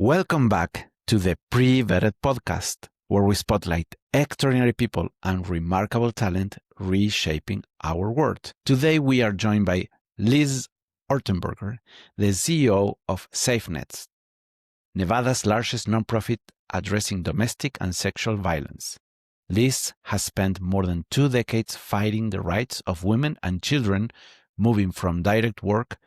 Welcome back to the Pre-Vetted podcast, where we spotlight extraordinary people and remarkable talent reshaping our world. Today, we are joined by Liz Ortenberger, the CEO of SafeNest, Nevada's largest nonprofit addressing domestic and sexual violence. Liz has spent more than 2 decades fighting the rights of women and children, moving from direct work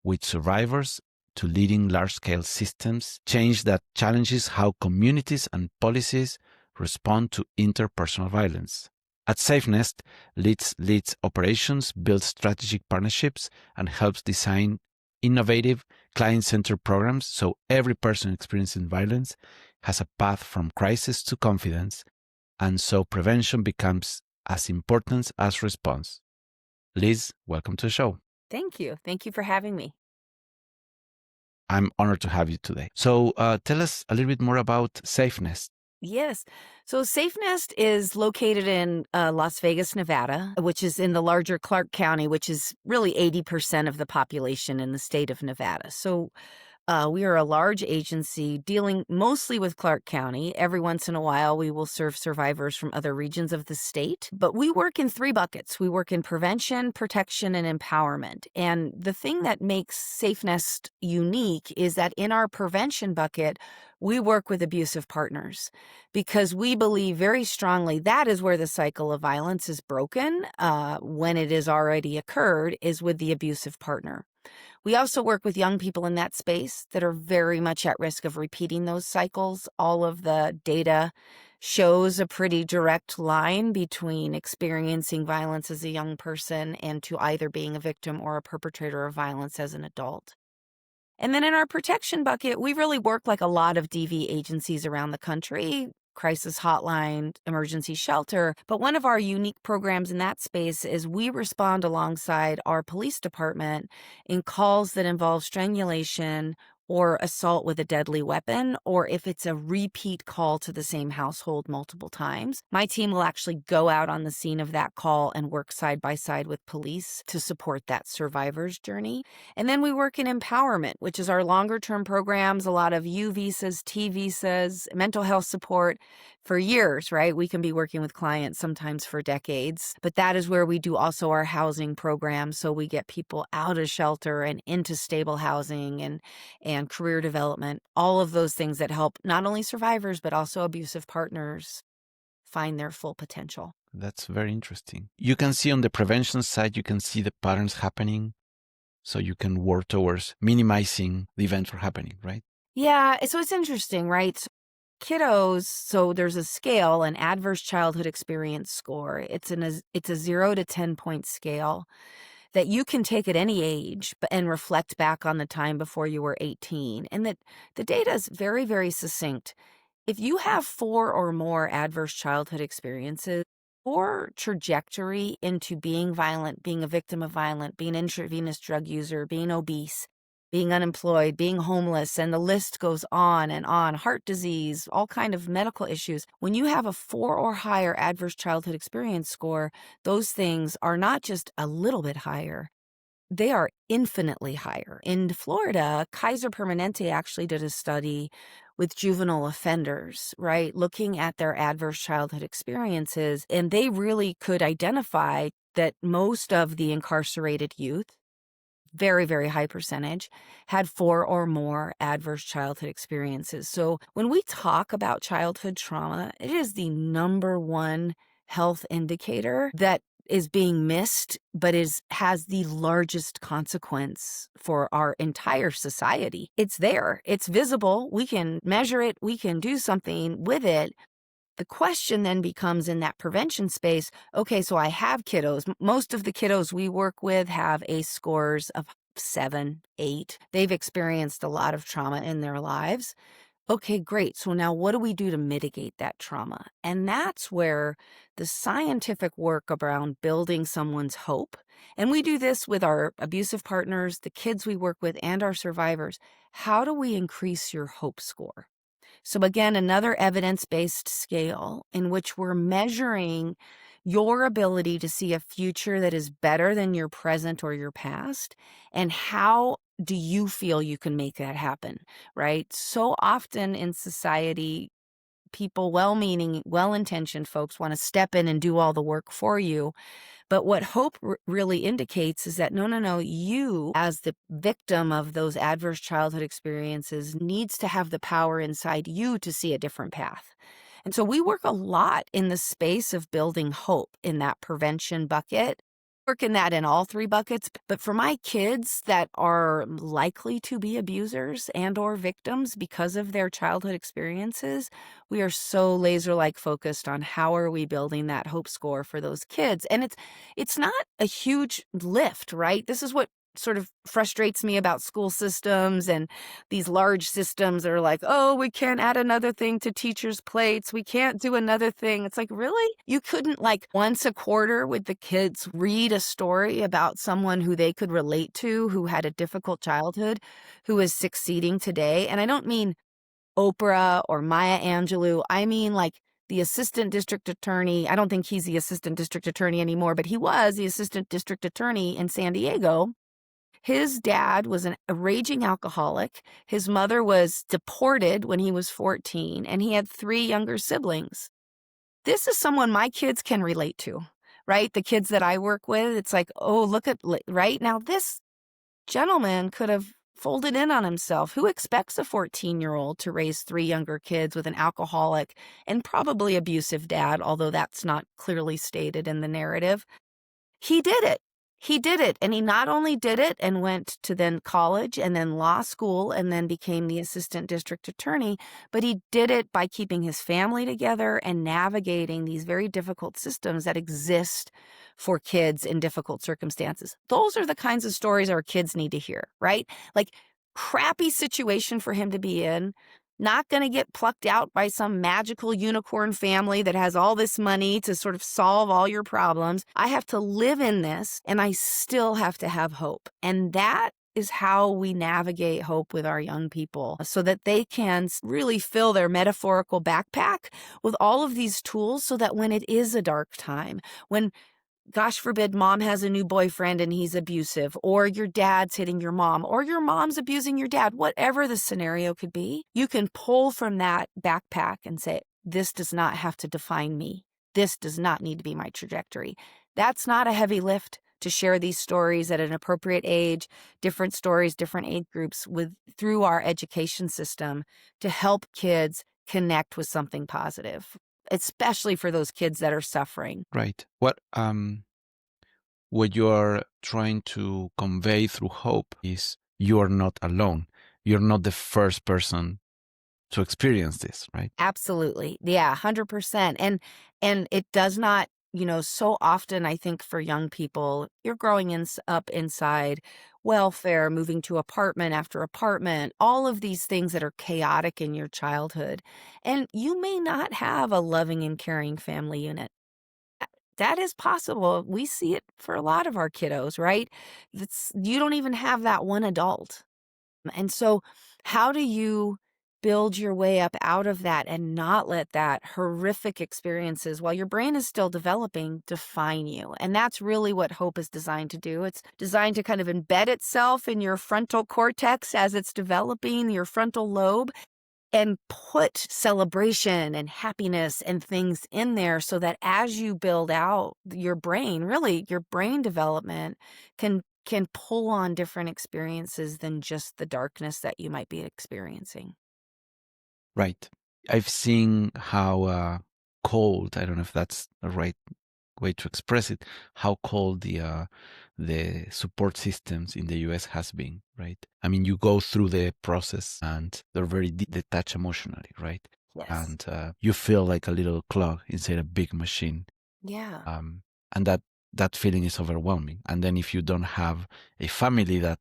with survivors to leading large-scale systems change that challenges how communities and policies respond to interpersonal violence. At SafeNest, leads operations, builds strategic partnerships, and helps design innovative, client-centered programs so every person experiencing violence has a path from crisis to confidence, and so prevention becomes as important as response. Liz, welcome to the show. Thank you. Thank you for having me. I'm honored to have you today. So tell us a little bit more about SafeNest. Yes. So SafeNest is located in Las Vegas, Nevada, which is in the larger Clark County, which is really 80% of the population in the state of Nevada. So we are a large agency dealing mostly with Clark County. Every once in a while, we will serve survivors from other regions of the state. But we work in 3 buckets. We work in prevention, protection, and empowerment. And the thing that makes SafeNest unique is that in our prevention bucket, we work with abusive partners because we believe very strongly that is where the cycle of violence is broken when it has already occurred, is with the abusive partner. We also work with young people in that space that are very much at risk of repeating those cycles. All of the data shows a pretty direct line between experiencing violence as a young person and to either being a victim or a perpetrator of violence as an adult. And then in our protection bucket, we really work like a lot of DV agencies around the country. Crisis hotline, emergency shelter. But one of our unique programs in that space is we respond alongside our police department in calls that involve strangulation or assault with a deadly weapon, or if it's a repeat call to the same household multiple times. My team will actually go out on the scene of that call and work side by side with police to support that survivor's journey. And then we work in empowerment, which is our longer term programs, a lot of U visas, T visas, mental health support for years, right? We can be working with clients sometimes for decades, but that is where we do also our housing program. So we get people out of shelter and into stable housing and career development, all of those things that help not only survivors, but also abusive partners find their full potential. That's very interesting. You can see on the prevention side, you can see the patterns happening, so you can work towards minimizing the event from happening, right? Yeah, so it's interesting, right? Kiddos, so there's a scale, an adverse childhood experience score. It's a 0 to 10 point scale that you can take at any age and reflect back on the time before you were 18. And that the data is very, very succinct. If you have 4 or more adverse childhood experiences, or trajectory into being violent, being a victim of violence, being an intravenous drug user, being obese, being unemployed, being homeless, and the list goes on and on, heart disease, all kind of medical issues. When you have a 4 or higher adverse childhood experience score, those things are not just a little bit higher, they are infinitely higher. In Florida, Kaiser Permanente actually did a study with juvenile offenders, right, looking at their adverse childhood experiences, and they really could identify that most of the incarcerated youth, very, very high percentage, had 4 or more adverse childhood experiences. So when we talk about childhood trauma, it is the number one health indicator that is being missed, but has the largest consequence for our entire society. It's there. It's visible. We can measure it. We can do something with it. The question then becomes in that prevention space, okay, so I have kiddos. Most of the kiddos we work with have ACE scores of 7, 8. They've experienced a lot of trauma in their lives. Okay, great. So now what do we do to mitigate that trauma? And that's where the scientific work around building someone's hope, and we do this with our abusive partners, the kids we work with, and our survivors. How do we increase your hope score? So again, another evidence-based scale in which we're measuring your ability to see a future that is better than your present or your past, and how do you feel you can make that happen, right? So often in society, people, well-meaning, well-intentioned folks want to step in and do all the work for you. But what hope really indicates is that no, no, no, you as the victim of those adverse childhood experiences needs to have the power inside you to see a different path. And so we work a lot in the space of building hope in that prevention bucket. Work in that in all three buckets. But for my kids that are likely to be abusers and or victims because of their childhood experiences, we are so laser-like focused on how are we building that hope score for those kids. And it's not a huge lift, right? This is what sort of frustrates me about school systems and these large systems that are like, oh, we can't add another thing to teachers' plates. We can't do another thing. It's like, really? You couldn't, like, once a quarter with the kids read a story about someone who they could relate to, who had a difficult childhood, who is succeeding today? And I don't mean Oprah or Maya Angelou. I mean, like, the assistant district attorney. I don't think he's the assistant district attorney anymore, but he was the assistant district attorney in San Diego. His dad was a raging alcoholic. His mother was deported when he was 14, and he had 3 younger siblings. This is someone my kids can relate to, right? The kids that I work with, it's like, oh, look at, right? Now, this gentleman could have folded in on himself. Who expects a 14-year-old to raise 3 younger kids with an alcoholic and probably abusive dad, although that's not clearly stated in the narrative? He did it. He did it. And he not only did it and went to then college and then law school and then became the assistant district attorney, but he did it by keeping his family together and navigating these very difficult systems that exist for kids in difficult circumstances. Those are the kinds of stories our kids need to hear, right? Like, crappy situation for him to be in, not going to get plucked out by some magical unicorn family that has all this money to sort of solve all your problems. I have to live in this, and I still have to have hope. And that is how we navigate hope with our young people so that they can really fill their metaphorical backpack with all of these tools so that when it is a dark time, when, gosh forbid, mom has a new boyfriend and he's abusive, or your dad's hitting your mom, or your mom's abusing your dad, whatever the scenario could be, you can pull from that backpack and say, this does not have to define me. This does not need to be my trajectory. That's not a heavy lift to share these stories at an appropriate age, different stories, different age groups through our education system to help kids connect with something positive, especially for those kids that are suffering. Right. What you are trying to convey through hope is you are not alone. You're not the first person to experience this, right? Absolutely. Yeah, 100%. And it does not, so often I think for young people, you're growing up inside welfare, moving to apartment after apartment, all of these things that are chaotic in your childhood. And you may not have a loving and caring family unit. That is possible. We see it for a lot of our kiddos, right? You don't even have that one adult. And so how do you build your way up out of that and not let that horrific experiences while your brain is still developing define you? And that's really what hope is designed to do. It's designed to kind of embed itself in your frontal cortex as it's developing, your frontal lobe, and put celebration and happiness and things in there so that as you build out your brain, really your brain development can pull on different experiences than just the darkness that you might be experiencing. Right. I've seen how cold, I don't know if that's the right way to express it, how cold the support systems in the US has been, right? I mean, you go through the process and they're very detached emotionally, right? Yes. And you feel like a little clog inside a big machine. Yeah. And that feeling is overwhelming. And then if you don't have a family that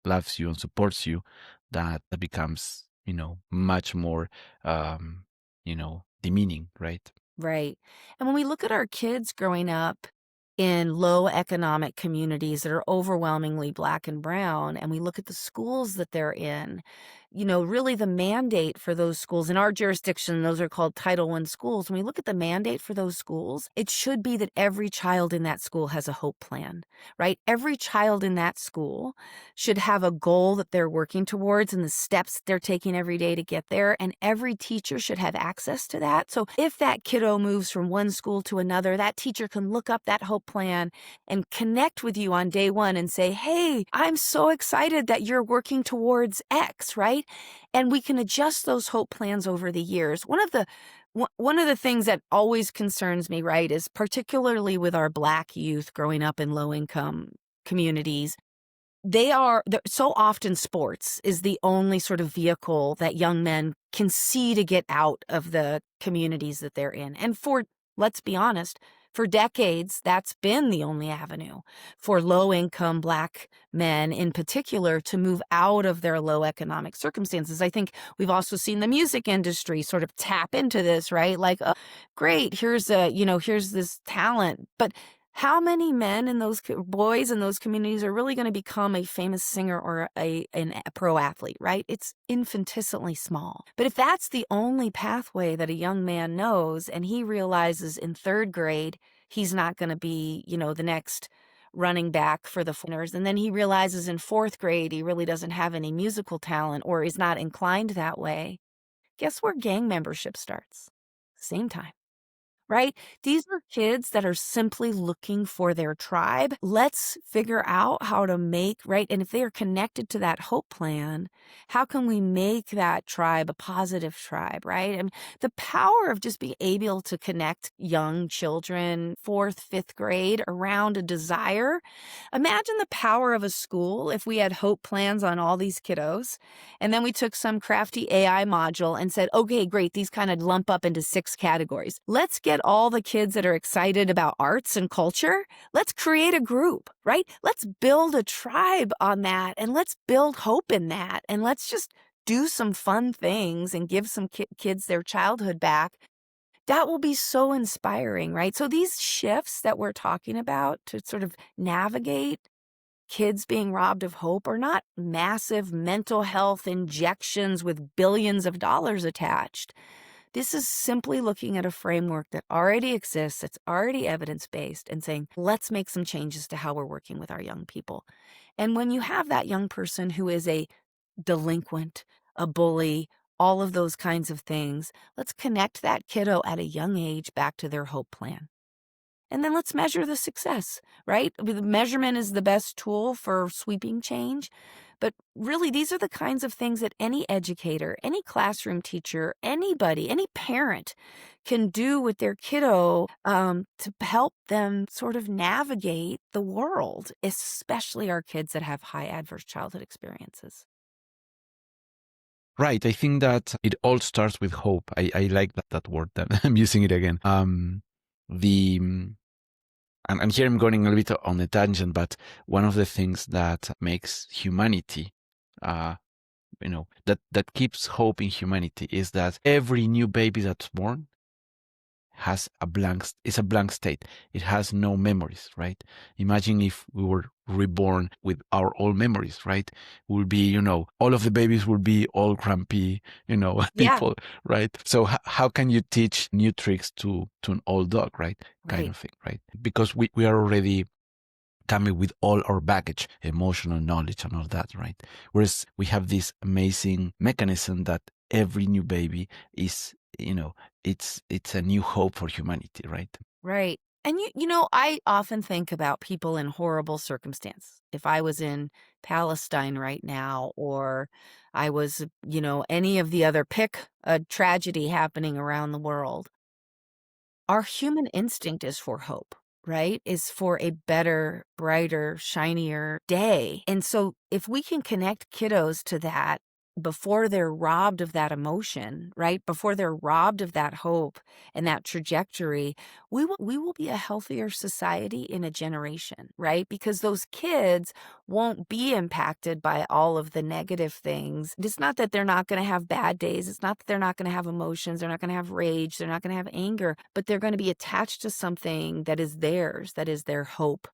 loves you and supports you, that becomes, much more, demeaning, right? Right. And when we look at our kids growing up in low economic communities that are overwhelmingly Black and brown, and we look at the schools that they're in, really the mandate for those schools in our jurisdiction, those are called Title I schools. When we look at the mandate for those schools, it should be that every child in that school has a hope plan, right? Every child in that school should have a goal that they're working towards and the steps they're taking every day to get there. And every teacher should have access to that. So if that kiddo moves from one school to another, that teacher can look up that hope plan and connect with you on day one and say, hey, I'm so excited that you're working towards X, right? And we can adjust those hope plans over the years. One of the things that always concerns me, right, is particularly with our Black youth growing up in low-income communities, so often sports is the only sort of vehicle that young men can see to get out of the communities that they're in. And let's be honest, for decades, that's been the only avenue for low-income Black men in particular to move out of their low economic circumstances. I think we've also seen the music industry sort of tap into this, right? Like, great, here's this talent. But how many men and those boys in those communities are really going to become a famous singer or a pro athlete, right? It's infinitesimally small. But if that's the only pathway that a young man knows and he realizes in third grade he's not going to be, the next running back for the Foreigners, and then he realizes in fourth grade he really doesn't have any musical talent or is not inclined that way, guess where gang membership starts? Same time. Right? These are kids that are simply looking for their tribe. Let's figure out how to right? And if they are connected to that hope plan, how can we make that tribe a positive tribe, right? The power of just being able to connect young children, fourth, fifth grade, around a desire. Imagine the power of a school if we had hope plans on all these kiddos, and then we took some crafty AI module and said, okay, great, these kind of lump up into 6 categories. Let's get all the kids that are excited about arts and culture. Let's create a group, right? Let's build a tribe on that, and let's build hope in that, and let's just do some fun things and give some kids their childhood back. That will be so inspiring, right? So these shifts that we're talking about to sort of navigate kids being robbed of hope are not massive mental health injections with billions of dollars attached. This is simply looking at a framework that already exists, that's already evidence-based, and saying, let's make some changes to how we're working with our young people. And when you have that young person who is a delinquent, a bully, all of those kinds of things, let's connect that kiddo at a young age back to their hope plan. And then let's measure the success, right? The measurement is the best tool for sweeping change. But really, these are the kinds of things that any educator, any classroom teacher, anybody, any parent can do with their kiddo to help them sort of navigate the world, especially our kids that have high adverse childhood experiences. Right. I think that it all starts with hope. I like that word. That I'm using it again. And here I'm going a little bit on a tangent, but one of the things that makes humanity, that keeps hope in humanity is that every new baby that's born it's a blank state. It has no memories, right? Imagine if we were reborn with our old memories, right? We'll be, all of the babies will be all grumpy, people, right? So how can you teach new tricks to an old dog, right? Kind of thing, right? Because we are already coming with all our baggage, emotional knowledge and all that, right? Whereas we have this amazing mechanism that every new baby is, it's a new hope for humanity, right? Right. And I often think about people in horrible circumstance. If I was in Palestine right now, or I was, any of the other, pick a tragedy happening around the world, our human instinct is for hope, right? Is for a better, brighter, shinier day. And so if we can connect kiddos to that before they're robbed of that emotion, right? Before they're robbed of that hope and that trajectory, we will be a healthier society in a generation, right? Because those kids won't be impacted by all of the negative things. It's not that they're not going to have bad days. It's not that they're not going to have emotions. They're not going to have rage. They're not going to have anger, but they're going to be attached to something that is theirs, that is their hope,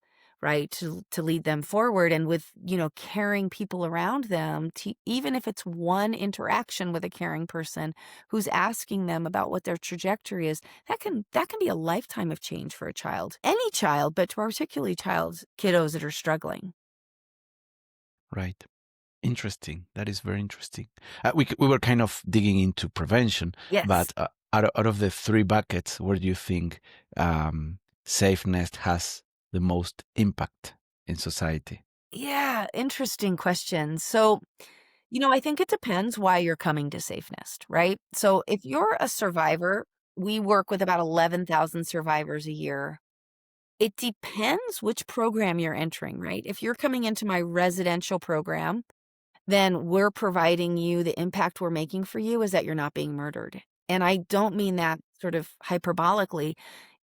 right? To lead them forward, and with, caring people around them, even if it's one interaction with a caring person who's asking them about what their trajectory is, that can be a lifetime of change for a child. Any child, but particularly kiddos that are struggling. Right. Interesting. That is very interesting. We were kind of digging into prevention, Yes. but out of the three buckets, where do you think SafeNest has the most impact in society? Yeah, interesting question. So, I think it depends why you're coming to SafeNest, right? So, if you're a survivor, we work with about 11,000 survivors a year. It depends which program you're entering, right? If you're coming into my residential program, then we're providing you, the impact we're making for you is that you're not being murdered. And I don't mean that sort of hyperbolically.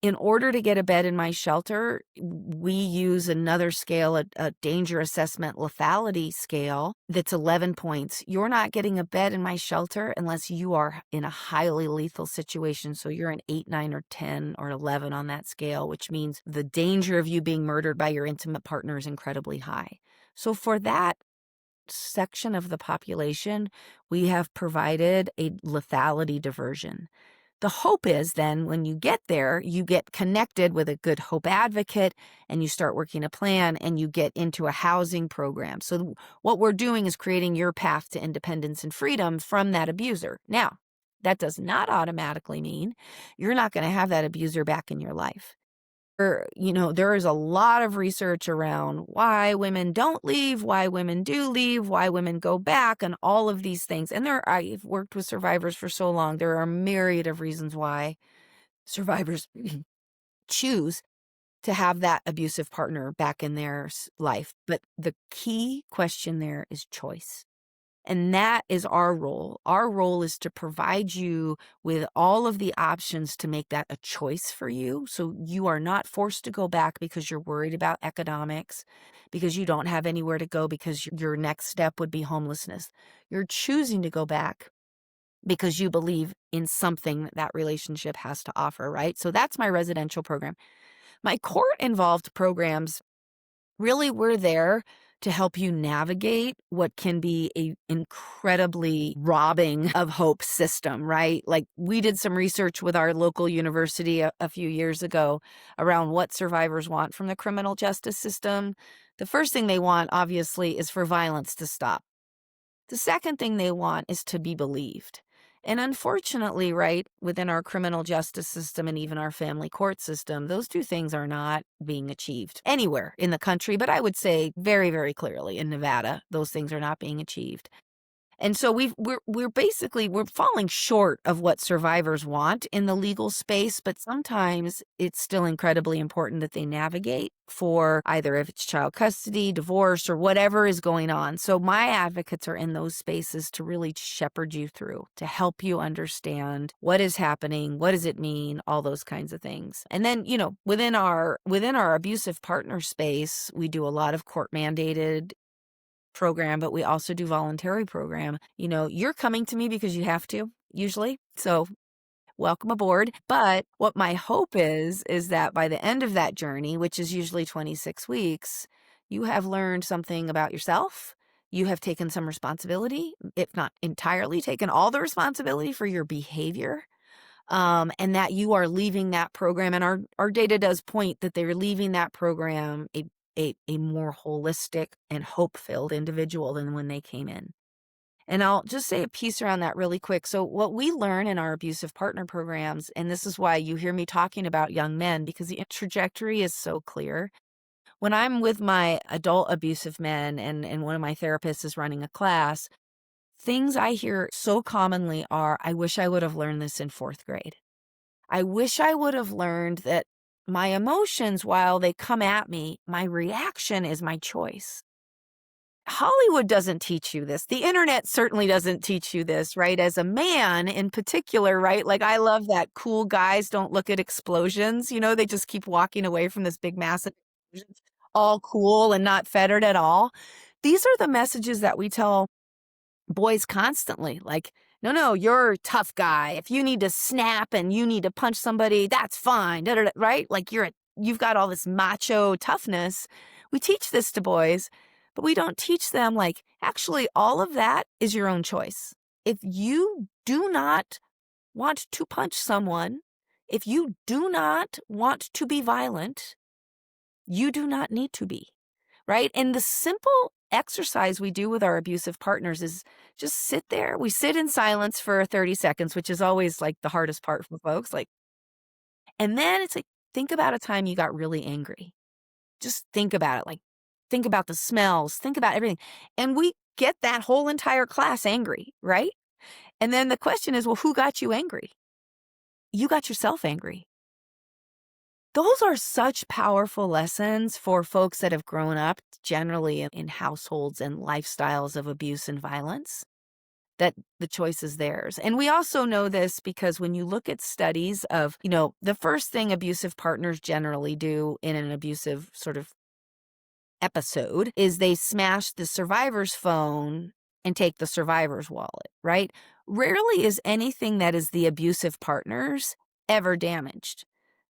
In order to get a bed in my shelter, we use another scale, a danger assessment lethality scale that's 11 points. You're not getting a bed in my shelter unless you are in a highly lethal situation. So you're an 8, 9, or 10 or 11 on that scale, which means the danger of you being murdered by your intimate partner is incredibly high. So for that section of the population, we have provided a lethality diversion. The hope is then when you get there, you get connected with a good hope advocate and you start working a plan and you get into a housing program. So what we're doing is creating your path to independence and freedom from that abuser. Now, that does not automatically mean you're not going to have that abuser back in your life. There is a lot of research around why women don't leave, why women do leave, why women go back, and all of these things. And I've worked with survivors for so long. There are a myriad of reasons why survivors choose to have that abusive partner back in their life. But the key question there is choice. And that is our role. Our role is to provide you with all of the options to make that a choice for you. So you are not forced to go back because you're worried about economics, because you don't have anywhere to go, because your next step would be homelessness. You're choosing to go back because you believe in something that relationship has to offer, right? So that's my residential program. My court-involved programs, really, we're there to help you navigate what can be a incredibly robbing of hope system, right? Like we did some research with our local university a few years ago around what survivors want from the criminal justice system. The first thing they want, obviously, is for violence to stop. The second thing they want is to be believed. And unfortunately, right, within our criminal justice system and even our family court system, those two things are not being achieved anywhere in the country. But I would say very, very clearly in Nevada, those things are not being achieved. And so we're falling short of what survivors want in the legal space, but sometimes it's still incredibly important that they navigate for either if it's child custody, divorce, or whatever is going on. So my advocates are in those spaces to really shepherd you through, to help you understand what is happening, what does it mean, all those kinds of things. And then, within our abusive partner space, we do a lot of court mandated program, but we also do voluntary program. You're coming to me because you have to, usually. So welcome aboard. But what my hope is that by the end of that journey, which is usually 26 weeks, you have learned something about yourself. You have taken some responsibility, if not entirely taken all the responsibility for your behavior. And that you are leaving that program. And our data does point that they're leaving that program a more holistic and hope-filled individual than when they came in. And I'll just say a piece around that really quick. So what we learn in our abusive partner programs, and this is why you hear me talking about young men, because the trajectory is so clear. When I'm with my adult abusive men and one of my therapists is running a class, things I hear so commonly are, I wish I would have learned this in 4th grade. I wish I would have learned that my emotions, while they come at me, my reaction is my choice. Hollywood doesn't teach you this. The internet certainly doesn't teach you this, right? As a man in particular, right? Like I love that cool guys don't look at explosions. They just keep walking away from this big massive explosion, all cool and not fettered at all. These are the messages that we tell boys constantly. Like, no, you're a tough guy. If you need to snap and you need to punch somebody, that's fine, right? Like you've got all this macho toughness. We teach this to boys, but we don't teach them, like, actually, all of that is your own choice. If you do not want to punch someone, if you do not want to be violent, you do not need to be, right? And the simple exercise we do with our abusive partners is just sit there. We sit in silence for 30 seconds, which is always like the hardest part for folks. Like, and then it's like, think about a time you got really angry. Just think about it. Like, think about the smells, think about everything. And we get that whole entire class angry, right? And then the question is, well, who got you angry? You got yourself angry. Those are such powerful lessons for folks that have grown up generally in households and lifestyles of abuse and violence, that the choice is theirs. And we also know this because when you look at studies of, the first thing abusive partners generally do in an abusive sort of episode is they smash the survivor's phone and take the survivor's wallet, right? Rarely is anything that is the abusive partner's ever damaged,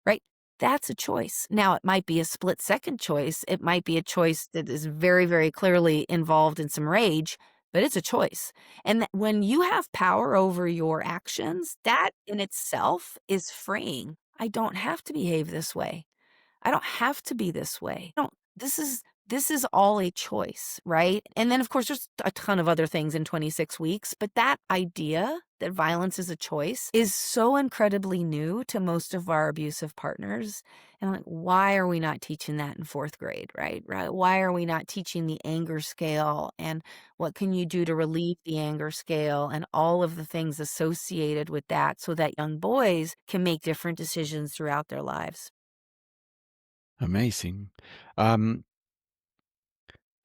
right? That's a choice. Now, it might be a split-second choice. It might be a choice that is very, very clearly involved in some rage, but it's a choice. And when you have power over your actions, that in itself is freeing. I don't have to behave this way. I don't have to be this way. I don't, this is all a choice, right? And then of course there's a ton of other things in 26 weeks, but that idea that violence is a choice is so incredibly new to most of our abusive partners. And like, why are we not teaching that in 4th grade, right? Why are we not teaching the anger scale and what can you do to relieve the anger scale and all of the things associated with that so that young boys can make different decisions throughout their lives? Amazing. Um,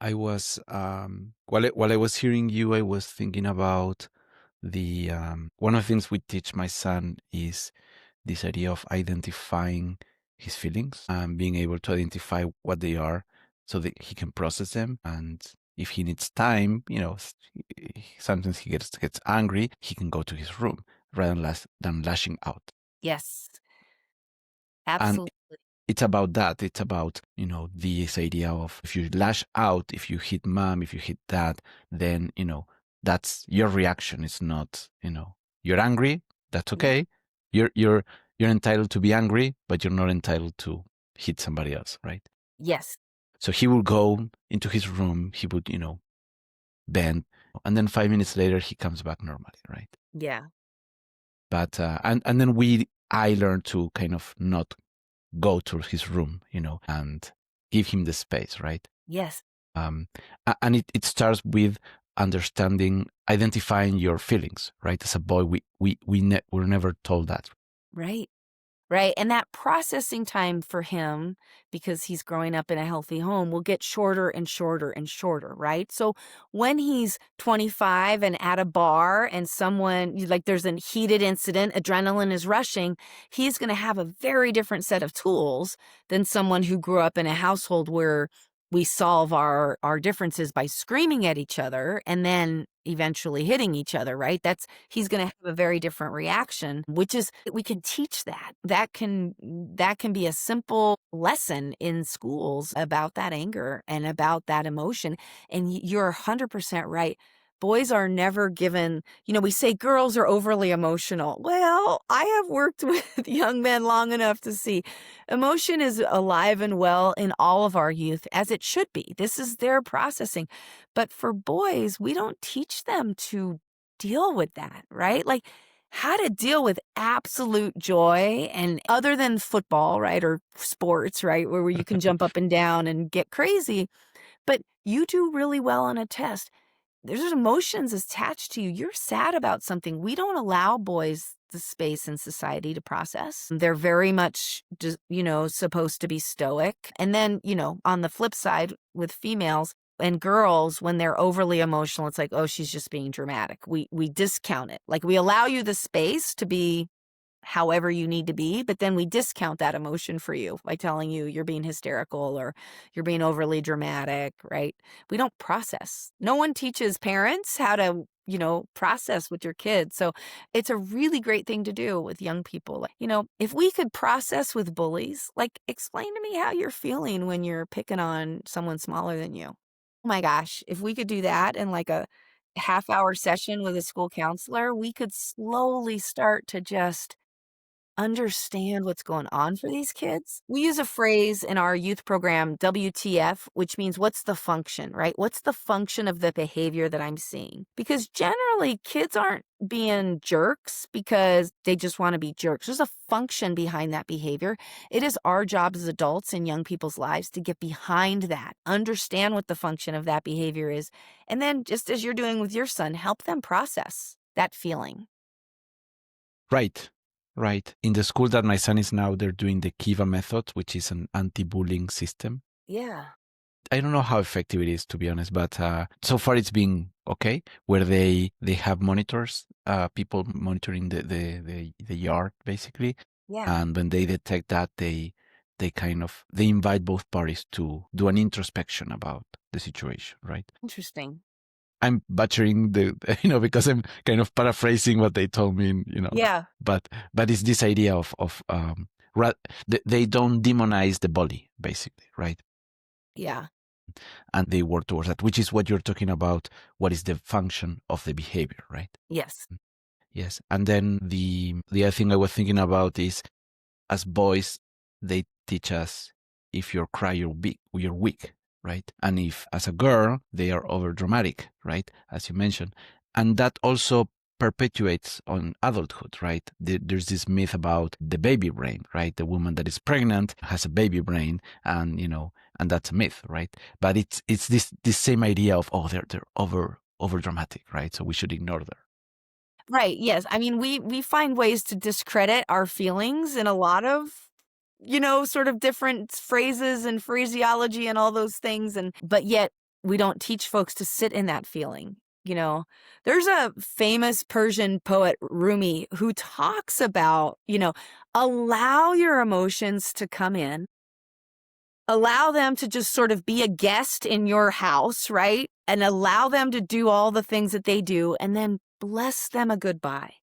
I was while I was hearing you, I was thinking about the one of the things we teach my son is this idea of identifying his feelings and being able to identify what they are so that he can process them. And if he needs time, sometimes he gets angry, he can go to his room rather than lashing out. Yes, And absolutely. it's about that. It's about, this idea of if you lash out, if you hit mom, if you hit dad, then, that's your reaction. It's not, you're angry. That's Yeah. okay. You're entitled to be angry, but you're not entitled to hit somebody else, right? Yes. So he will go into his room. He would, bend, and then 5 minutes later he comes back normally, right? Yeah. But and then I learned to kind of not go to his room, and give him the space, right? Yes. And it starts with identifying your feelings, right? As a boy, we're never told that. Right. Right. And that processing time for him, because he's growing up in a healthy home, will get shorter and shorter and shorter. Right. So when he's 25 and at a bar and like there's a heated incident, adrenaline is rushing, he's going to have a very different set of tools than someone who grew up in a household where we solve our differences by screaming at each other and then eventually hitting each other, right? He's going to have a very different reaction, which is we can teach that. That can be a simple lesson in schools about that anger and about that emotion. And you're 100% right. Boys are never given, we say girls are overly emotional. Well, I have worked with young men long enough to see emotion is alive and well in all of our youth, as it should be. This is their processing. But for boys, we don't teach them to deal with that, right? Like how to deal with absolute joy and other than football, right? Or sports, right? Where you can jump up and down and get crazy. But you do really well on a test. There's emotions attached to you. You're sad about something. We don't allow boys the space in society to process. They're very much just, supposed to be stoic. And then, on the flip side with females and girls, when they're overly emotional, it's like, oh, she's just being dramatic. We discount it. Like we allow you the space to be however you need to be, but then we discount that emotion for you by telling you you're being hysterical or you're being overly dramatic, right? We don't process. No one teaches parents how to, process with your kids. So it's a really great thing to do with young people. If we could process with bullies, like explain to me how you're feeling when you're picking on someone smaller than you. Oh my gosh, if we could do that in like a half-hour session with a school counselor, we could slowly start to just understand what's going on for these kids. We use a phrase in our youth program, WTF, which means what's the function, right? What's the function of the behavior that I'm seeing? Because generally, kids aren't being jerks because they just want to be jerks. There's a function behind that behavior. It is our job as adults in young people's lives to get behind that, understand what the function of that behavior is, and then, just as you're doing with your son, help them process that feeling. Right. Right. In the school that my son is now, they're doing the Kiva method, which is an anti-bullying system. Yeah. I don't know how effective it is, to be honest, but so far it's been okay. Where they have monitors, people monitoring the yard basically, Yeah. and when they detect that, they invite both parties to do an introspection about the situation. Right. Interesting. I'm butchering because I'm kind of paraphrasing what they told me, Yeah. but it's this idea of they don't demonize the bully, basically, right? Yeah. And they work towards that, which is what you're talking about. What is the function of the behavior, right? Yes. Yes. And then the other thing I was thinking about is, as boys, they teach us, if you cry, you're weak, right? And if, as a girl, they are over dramatic, right? As you mentioned. And that also perpetuates on adulthood, right? There's this myth about the baby brain, right? The woman that is pregnant has a baby brain, and and that's a myth, right? But it's this same idea of, oh, they're over dramatic, right? So we should ignore them. Right. Yes. I mean, we find ways to discredit our feelings in a lot of, sort of different phrases and phraseology and all those things. But yet we don't teach folks to sit in that feeling. There's a famous Persian poet, Rumi, who talks about, allow your emotions to come in. Allow them to just sort of be a guest in your house, right? And allow them to do all the things that they do, and then bless them a goodbye.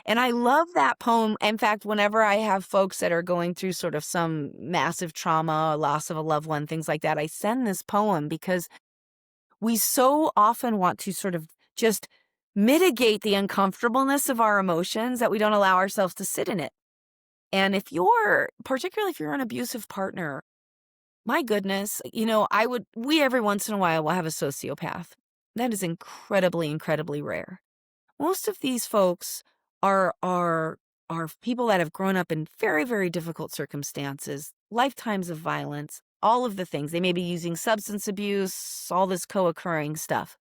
And I love that poem. In fact, whenever I have folks that are going through sort of some massive trauma, loss of a loved one, things like that, I send this poem because we so often want to sort of just mitigate the uncomfortableness of our emotions that we don't allow ourselves to sit in it. And particularly if you're an abusive partner, my goodness, we every once in a while will have a sociopath. That is incredibly, incredibly rare. Most of these folks are people that have grown up in very, very difficult circumstances, lifetimes of violence, all of the things. They may be using substance abuse, all this co-occurring stuff.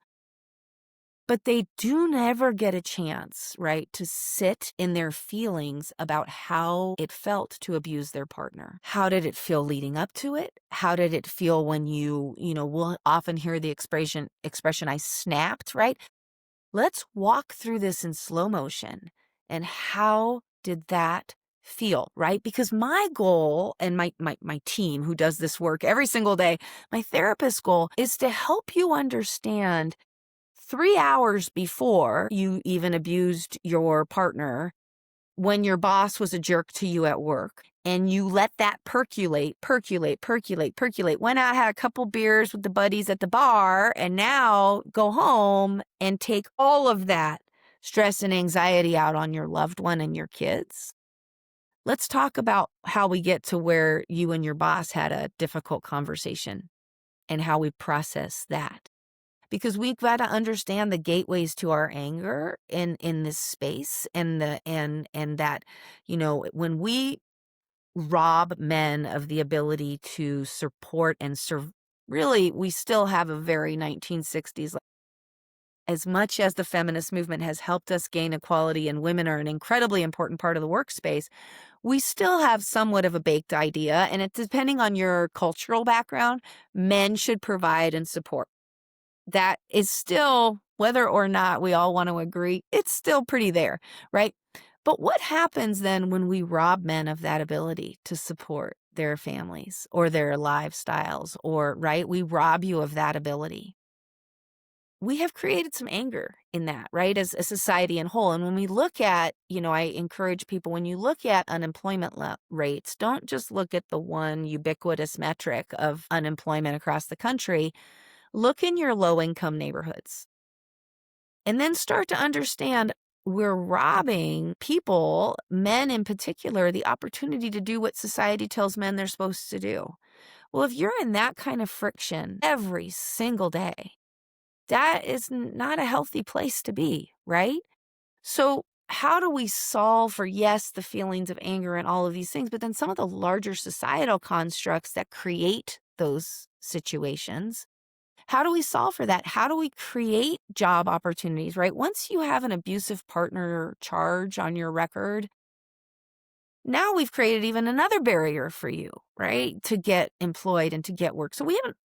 But they do never get a chance, right, to sit in their feelings about how it felt to abuse their partner. How did it feel leading up to it? How did it feel when we'll often hear the expression, I snapped, right? Let's walk through this in slow motion. And how did that feel, right? Because my goal, and my team who does this work every single day, my therapist goal is to help you understand 3 hours before you even abused your partner, when your boss was a jerk to you at work, and you let that percolate, went out, had a couple beers with the buddies at the bar, and now go home and take all of that stress and anxiety out on your loved one and your kids. Let's talk about how we get to where you and your boss had a difficult conversation and how we process that. Because we've got to understand the gateways to our anger in this space, and that, when we rob men of the ability to support and serve, really, we still have a very 1960s. As much as the feminist movement has helped us gain equality and women are an incredibly important part of the workspace, we still have somewhat of a baked idea, and it's depending on your cultural background, men should provide and support. That is still, whether or not we all want to agree, it's still pretty there, right? But what happens then when we rob men of that ability to support their families or their lifestyles, or, right? We rob you of that ability. We have created some anger in that, right, as a society in whole. And when we look at, I encourage people, when you look at unemployment rates, don't just look at the one ubiquitous metric of unemployment across the country. Look in your low-income neighborhoods and then start to understand we're robbing people, men in particular, the opportunity to do what society tells men they're supposed to do. Well, if you're in that kind of friction every single day, that is not a healthy place to be, right? So how do we solve for, yes, the feelings of anger and all of these things, but then some of the larger societal constructs that create those situations? How do we solve for that? How do we create job opportunities, right? Once you have an abusive partner charge on your record, now we've created even another barrier for you, right? To get employed and to get work. So we haven't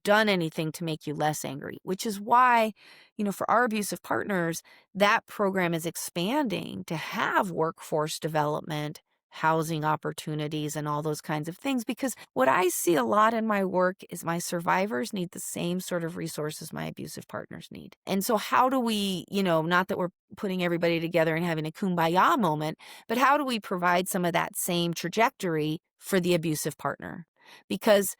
done anything to make you less angry, which is why, for our abusive partners, that program is expanding to have workforce development, housing opportunities, and all those kinds of things. Because what I see a lot in my work is my survivors need the same sort of resources my abusive partners need. And so how do we, not that we're putting everybody together and having a kumbaya moment, but how do we provide some of that same trajectory for the abusive partner? Because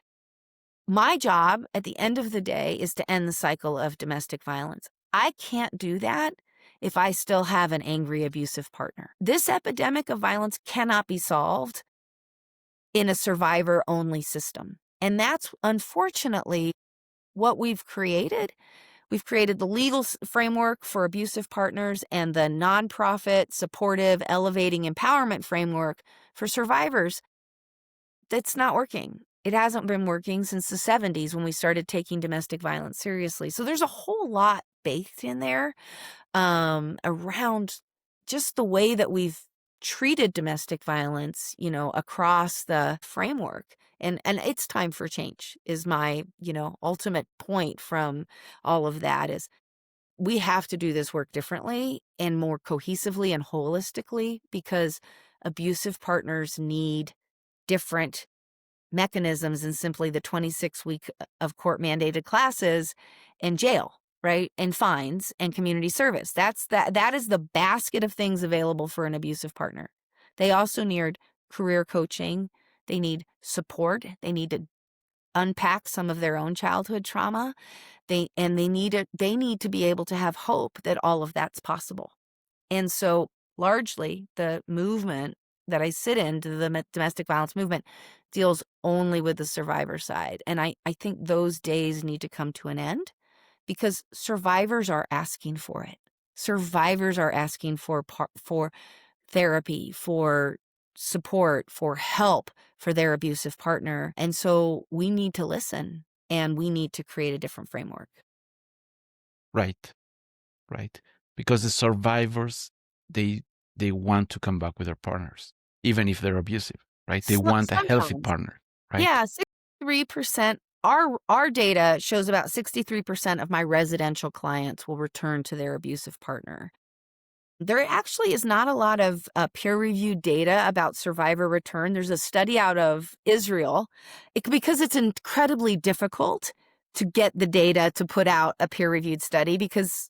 my job at the end of the day is to end the cycle of domestic violence. I can't do that if I still have an angry, abusive partner. This epidemic of violence cannot be solved in a survivor-only system. And that's unfortunately what we've created. We've created the legal framework for abusive partners and the nonprofit, supportive, elevating empowerment framework for survivors. That's not working. It hasn't been working since the 70s when we started taking domestic violence seriously. So there's a whole lot baked in there around just the way that we've treated domestic violence, across the framework. And it's time for change is my, ultimate point from all of that is we have to do this work differently and more cohesively and holistically because abusive partners need different mechanisms than simply the 26-week of court-mandated classes and jail, right? And fines and community service. That is the basket of things available for an abusive partner. They also need career coaching. They need support. They need to unpack some of their own childhood trauma. They need to be able to have hope that all of that's possible. And so largely the movement that I sit in, the domestic violence movement, deals only with the survivor side. And I think those days need to come to an end because survivors are asking for it. Survivors are asking for therapy, for support, for help for their abusive partner. And so we need to listen and we need to create a different framework. Right. Because the survivors, they want to come back with their partners, even if they're abusive, right? They want a healthy partner, right? Yeah, 63%. Our data shows about 63% of my residential clients will return to their abusive partner. There actually is not a lot of peer-reviewed data about survivor return. There's a study out of Israel because it's incredibly difficult to get the data to put out a peer-reviewed study because,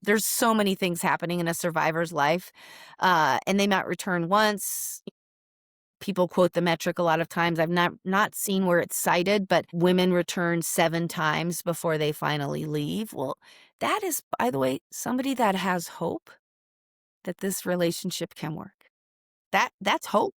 there's so many things happening in a survivor's life, and they might return once. People quote the metric a lot of times. I've not seen where it's cited, but women return 7 times before they finally leave. Well, that is, by the way, somebody that has hope that this relationship can work. That's hope.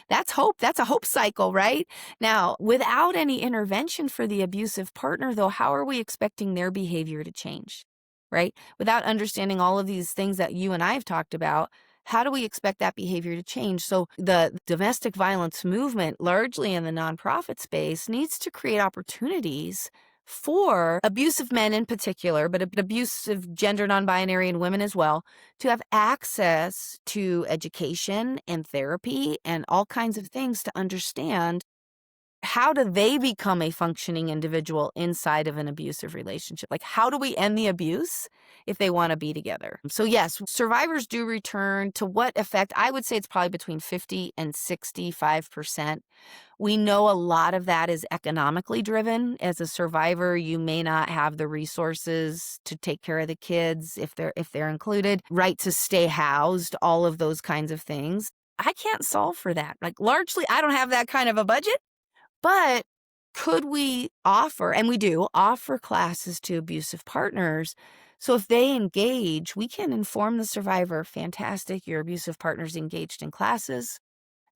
That's hope. That's a hope cycle, right? Now, without any intervention for the abusive partner, though, how are we expecting their behavior to change, right? Without understanding all of these things that you and I have talked about, how do we expect that behavior to change? So the domestic violence movement, largely in the nonprofit space, needs to create opportunities for abusive men in particular, but abusive gender non-binary and women as well, to have access to education and therapy and all kinds of things to understand how do they become a functioning individual inside of an abusive relationship? Like, how do we end the abuse if they want to be together? So yes, survivors do return. To what effect? I would say it's probably between 50 and 65%. We know a lot of that is economically driven. As a survivor, you may not have the resources to take care of the kids if they're included, right to stay housed, all of those kinds of things. I can't solve for that. Like, largely, I don't have that kind of a budget, but could we offer, and we do offer, classes to abusive partners? So if they engage, we can inform the survivor, fantastic, your abusive partner's engaged in classes.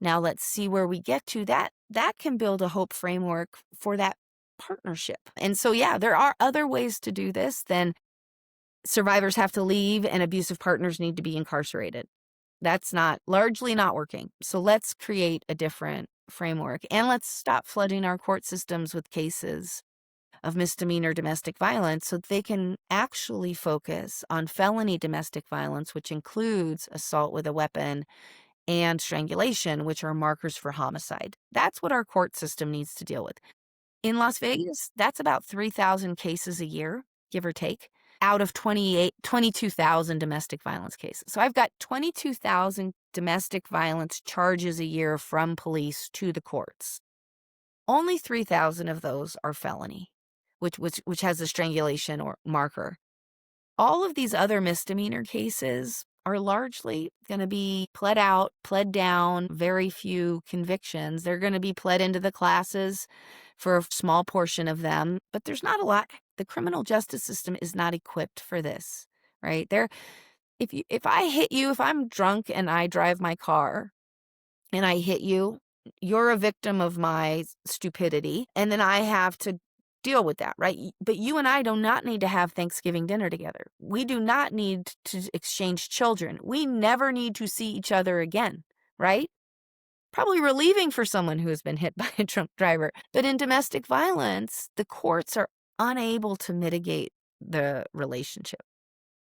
Now let's see where we get to. That can build a hope framework for that partnership. And so, yeah, there are other ways to do this than survivors have to leave and abusive partners need to be incarcerated. That's largely not working. So let's create a different framework, and let's stop flooding our court systems with cases of misdemeanor domestic violence so they can actually focus on felony domestic violence, which includes assault with a weapon and strangulation, which are markers for homicide. That's what our court system needs to deal with. In Las Vegas, that's about 3,000 cases a year, give or take, out of 22,000 domestic violence cases. So I've got 22,000 domestic violence charges a year from police to the courts. Only 3,000 of those are felony, which has a strangulation or marker. All of these other misdemeanor cases are largely going to be pled out, pled down, very few convictions. They're going to be pled into the classes for a small portion of them, but there's not a lot. The criminal justice system is not equipped for this, right? If I hit you, if I'm drunk and I drive my car and I hit you, you're a victim of my stupidity, and then I have to deal with that, right? But you and I do not need to have Thanksgiving dinner together. We do not need to exchange children. We never need to see each other again, right? Probably relieving for someone who has been hit by a drunk driver. But in domestic violence, the courts are unable to mitigate the relationship.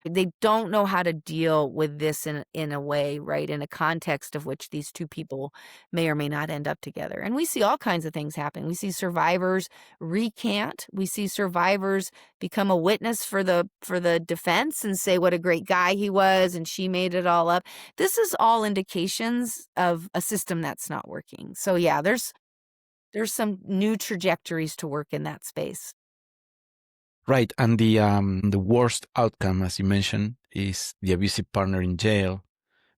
They don't know how to deal with this in a way, right, in a context of which these two people may or may not end up together. And we see all kinds of things happen. We see survivors recant. We see survivors become a witness for the defense and say what a great guy he was and she made it all up. This is all indications of a system that's not working. So yeah, there's some new trajectories to work in that space. Right. And the worst outcome, as you mentioned, is the abusive partner in jail,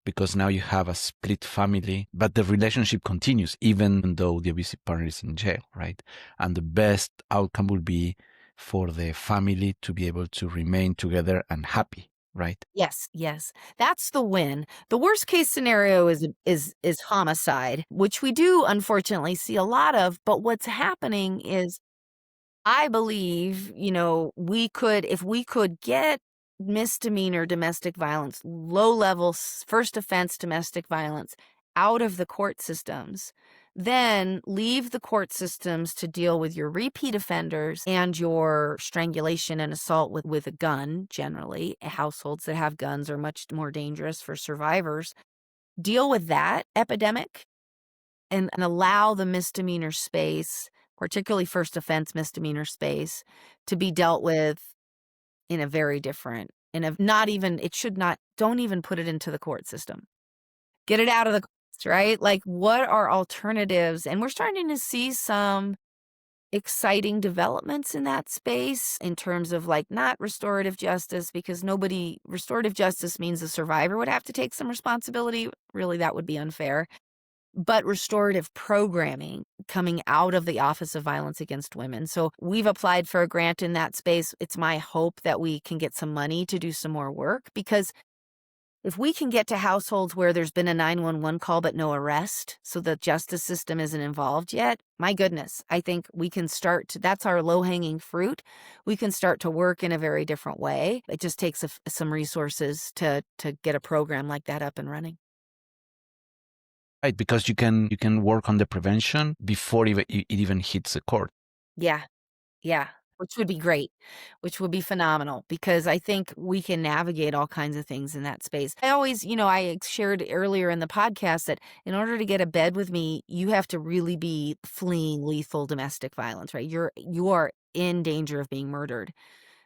because now you have a split family, but the relationship continues even though the abusive partner is in jail, right? And the best outcome will be for the family to be able to remain together and happy, right? Yes. That's the win. The worst case scenario is homicide, which we do unfortunately see a lot of, but what's happening is, I believe, if we could get misdemeanor domestic violence, low level first offense domestic violence out of the court systems, then leave the court systems to deal with your repeat offenders and your strangulation and assault with a gun. Generally, households that have guns are much more dangerous for survivors. Deal with that epidemic and allow the misdemeanor space, particularly first offense misdemeanor space, to be dealt with in a very different, don't even put it into the court system. Get it out of the courts, right? Like, what are alternatives? And we're starting to see some exciting developments in that space in terms of, like, not restorative justice, because restorative justice means the survivor would have to take some responsibility. Really, that would be unfair. But restorative programming coming out of the Office of Violence Against Women. So we've applied for a grant in that space. It's my hope that we can get some money to do some more work, because if we can get to households where there's been a 911 call but no arrest, so the justice system isn't involved yet, my goodness, I think we can that's our low-hanging fruit. We can start to work in a very different way. It just takes some resources to get a program like that up and running. Right, because you can work on the prevention before it even hits the court. Yeah. which would be great, which would be phenomenal because I think we can navigate all kinds of things in that space. I always, I shared earlier in the podcast that in order to get a bed with me, you have to really be fleeing lethal domestic violence, right? You are in danger of being murdered.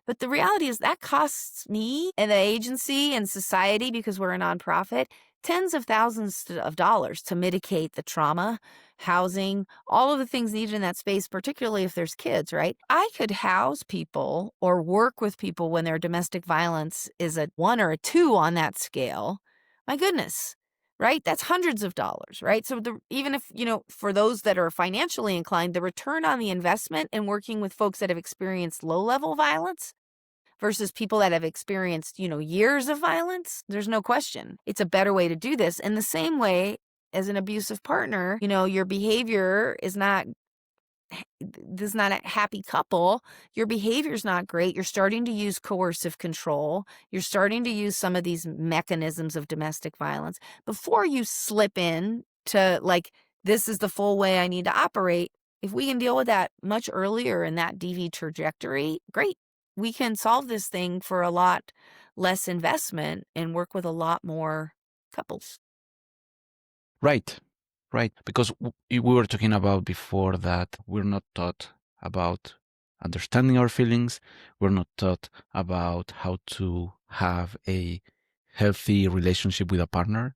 But the reality is that costs me and the agency and society, because we're a nonprofit, tens of thousands of dollars to mitigate the trauma, housing, all of the things needed in that space, particularly if there's kids, right? I could house people or work with people when their domestic violence is a 1 or a 2 on that scale. My goodness, right? That's hundreds of dollars, right? So even if, for those that are financially inclined, the return on the investment in working with folks that have experienced low-level violence versus people that have experienced, years of violence, there's no question. It's a better way to do this. In the same way as an abusive partner, your behavior is not this is not a happy couple. Your behavior's not great. You're starting to use coercive control. You're starting to use some of these mechanisms of domestic violence before you slip in to like, this is the full way I need to operate. If we can deal with that much earlier in that DV trajectory, great. We can solve this thing for a lot less investment and work with a lot more couples. Right, right. Because we were talking about before that we're not taught about understanding our feelings. We're not taught about how to have a healthy relationship with a partner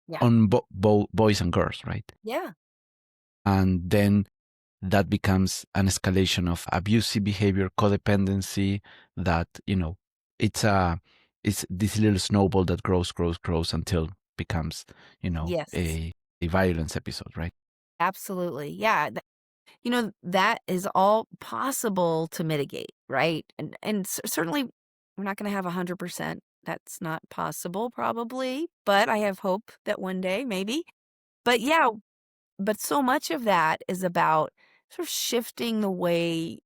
Yeah. on boys and girls, right? Yeah. And then that becomes an escalation of abusive behavior, codependency. That it's this little snowball that grows until becomes Yes. a violence episode, right? Absolutely. Yeah. That is all possible to mitigate, right? And certainly we're not going to have 100%. That's not possible probably, but I have hope that one day maybe. But yeah, but so much of that is about sort of shifting the way.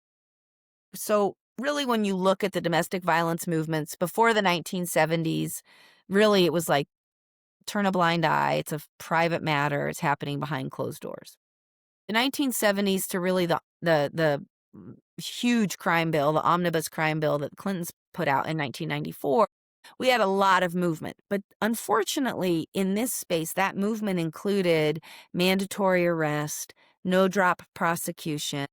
So really when you look at the domestic violence movements before the 1970s, really it was like turn a blind eye. It's a private matter. It's happening behind closed doors. The 1970s to really the huge crime bill, the omnibus crime bill that the Clintons put out in 1994, we had a lot of movement. But unfortunately, in this space, that movement included mandatory arrest, no drop prosecution.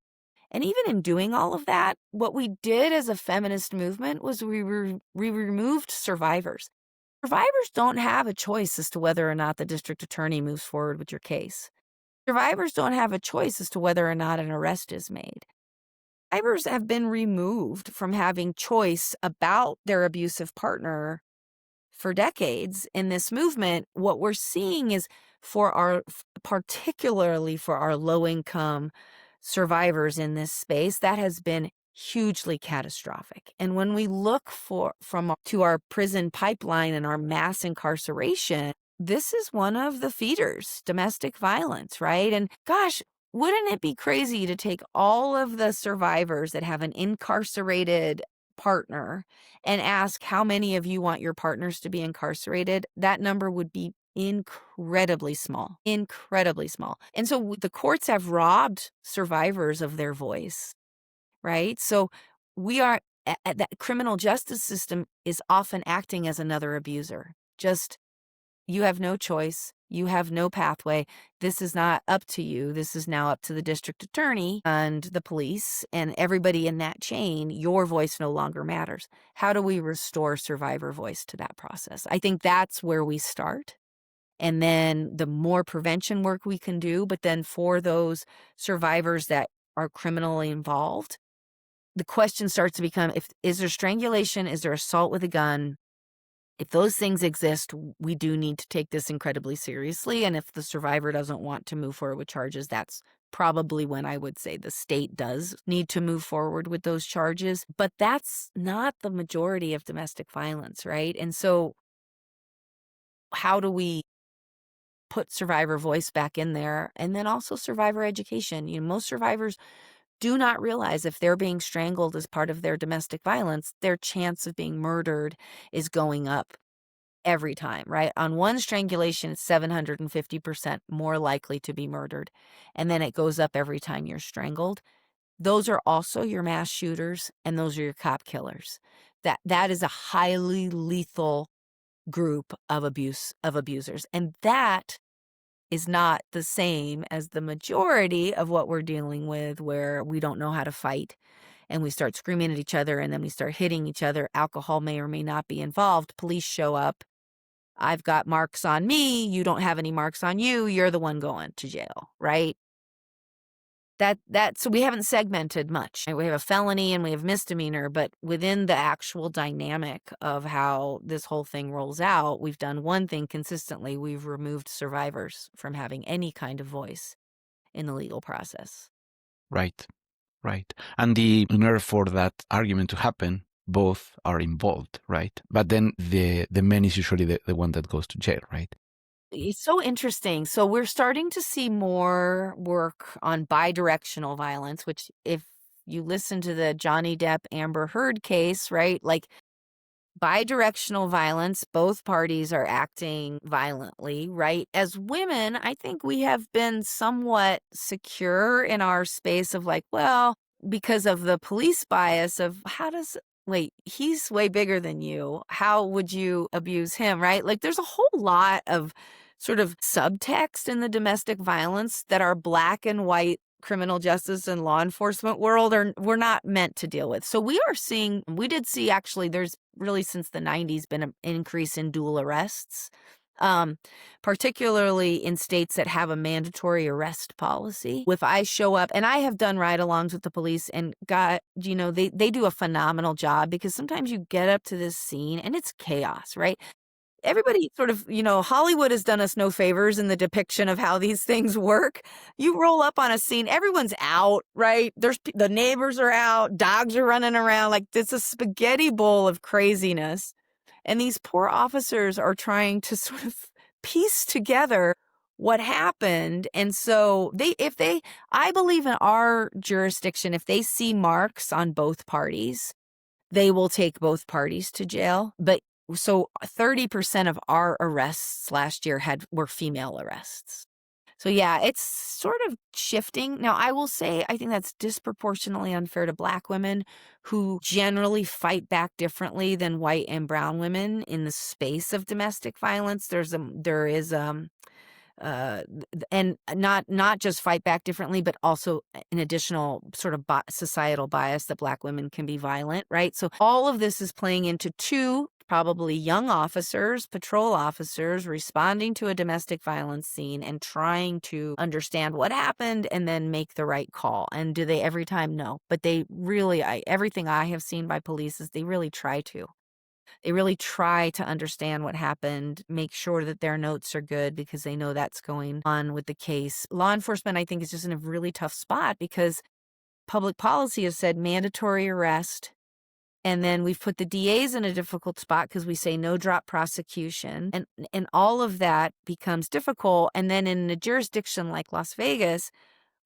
And even in doing all of that, what we did as a feminist movement was we removed survivors. Survivors don't have a choice as to whether or not the district attorney moves forward with your case. Survivors don't have a choice as to whether or not an arrest is made. Survivors have been removed from having choice about their abusive partner for decades. In this movement, what we're seeing is particularly for our low-income survivors in this space, that has been hugely catastrophic. And when we look to our prison pipeline and our mass incarceration, this is one of the feeders, domestic violence, right? And gosh, wouldn't it be crazy to take all of the survivors that have an incarcerated partner and ask how many of you want your partners to be incarcerated? That number would be incredibly small, incredibly small. And so the courts have robbed survivors of their voice, right? So that criminal justice system is often acting as another abuser. Just, you have no choice. You have no pathway. This is not up to you. This is now up to the district attorney and the police and everybody in that chain. Your voice no longer matters. How do we restore survivor voice to that process? I think that's where we start. And then the more prevention work we can do, but then for those survivors that are criminally involved, the question starts to become, is there strangulation? Is there assault with a gun? If those things exist, we do need to take this incredibly seriously. And if the survivor doesn't want to move forward with charges, that's probably when I would say the state does need to move forward with those charges. But that's not the majority of domestic violence, right? And so how do we put survivor voice back in there? And then also survivor education. Most survivors do not realize if they're being strangled as part of their domestic violence, their chance of being murdered is going up every time, right? On one strangulation, it's 750% more likely to be murdered. And then it goes up every time you're strangled. those are also your mass shooters and those are your cop killers. That is a highly lethal group of abusers. And that is not the same as the majority of what we're dealing with, where we don't know how to fight and we start screaming at each other and then we start hitting each other. Alcohol may or may not be involved. Police show up. I've got marks on me. You don't have any marks on you. You're the one going to jail, right? So we haven't segmented much. We have a felony and we have misdemeanor, but within the actual dynamic of how this whole thing rolls out, we've done one thing consistently. We've removed survivors from having any kind of voice in the legal process. Right, right. And in order for that argument to happen, both are involved, right? But then the man is usually the one that goes to jail, right? It's so interesting. So we're starting to see more work on bidirectional violence, which if you listen to the Johnny Depp Amber Heard case, right? Like bidirectional violence, both parties are acting violently, right? As women, I think we have been somewhat secure in our space of like, well, because of the police bias of wait, he's way bigger than you. How would you abuse him, right? Like there's a whole lot of sort of subtext in the domestic violence that our black and white criminal justice and law enforcement world we're not meant to deal with. So we did see actually there's really since the 90s been an increase in dual arrests, particularly in states that have a mandatory arrest policy. If I show up, and I have done ride-alongs with the police and they do a phenomenal job because sometimes you get up to this scene and it's chaos, right? Everybody sort of, Hollywood has done us no favors in the depiction of how these things work. You roll up on a scene, everyone's out, right? The neighbors are out, dogs are running around, like it's a spaghetti bowl of craziness. And these poor officers are trying to sort of piece together what happened. And so I believe in our jurisdiction, if they see marks on both parties, they will take both parties to jail. But so 30% of our arrests last year were female arrests. So yeah, it's sort of shifting. Now, I will say, I think that's disproportionately unfair to Black women who generally fight back differently than white and brown women in the space of domestic violence. And not just fight back differently, but also an additional sort of societal bias that Black women can be violent, right? So all of this is playing into two probably young officers, patrol officers, responding to a domestic violence scene and trying to understand what happened and then make the right call. And do they every time? No. But they really, everything I have seen by police is they really try to. They really try to understand what happened, make sure that their notes are good because they know that's going on with the case. Law enforcement, I think, is just in a really tough spot because public policy has said mandatory arrest. And then we've put the DAs in a difficult spot because we say no drop prosecution. And all of that becomes difficult. And then in a jurisdiction like Las Vegas,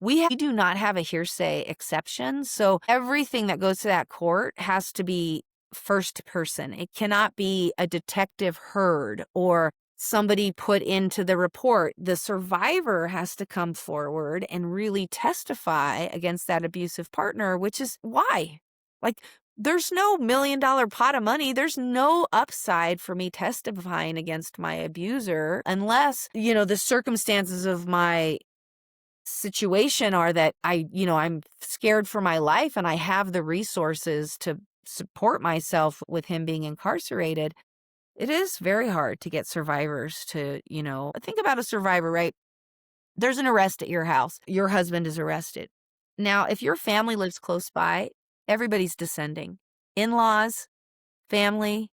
we do not have a hearsay exception. So everything that goes to that court has to be first person. It cannot be a detective heard or somebody put into the report. The survivor has to come forward and really testify against that abusive partner, which is why. Like, there's no $1 million pot of money. There's no upside for me testifying against my abuser unless, the circumstances of my situation are that I'm scared for my life and I have the resources to support myself with him being incarcerated. It is very hard to get survivors to, think about a survivor, right? There's an arrest at your house. Your husband is arrested. Now, if your family lives close by, everybody's descending. In-laws, family,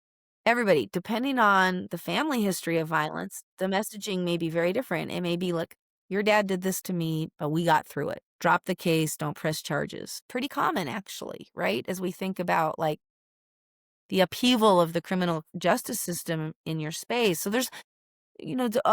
everybody. Depending on the family history of violence, the messaging may be very different. It may be, look, your dad did this to me, but we got through it. Drop the case, don't press charges. Pretty common, actually, right? As we think about, like, the upheaval of the criminal justice system in your space. So there's,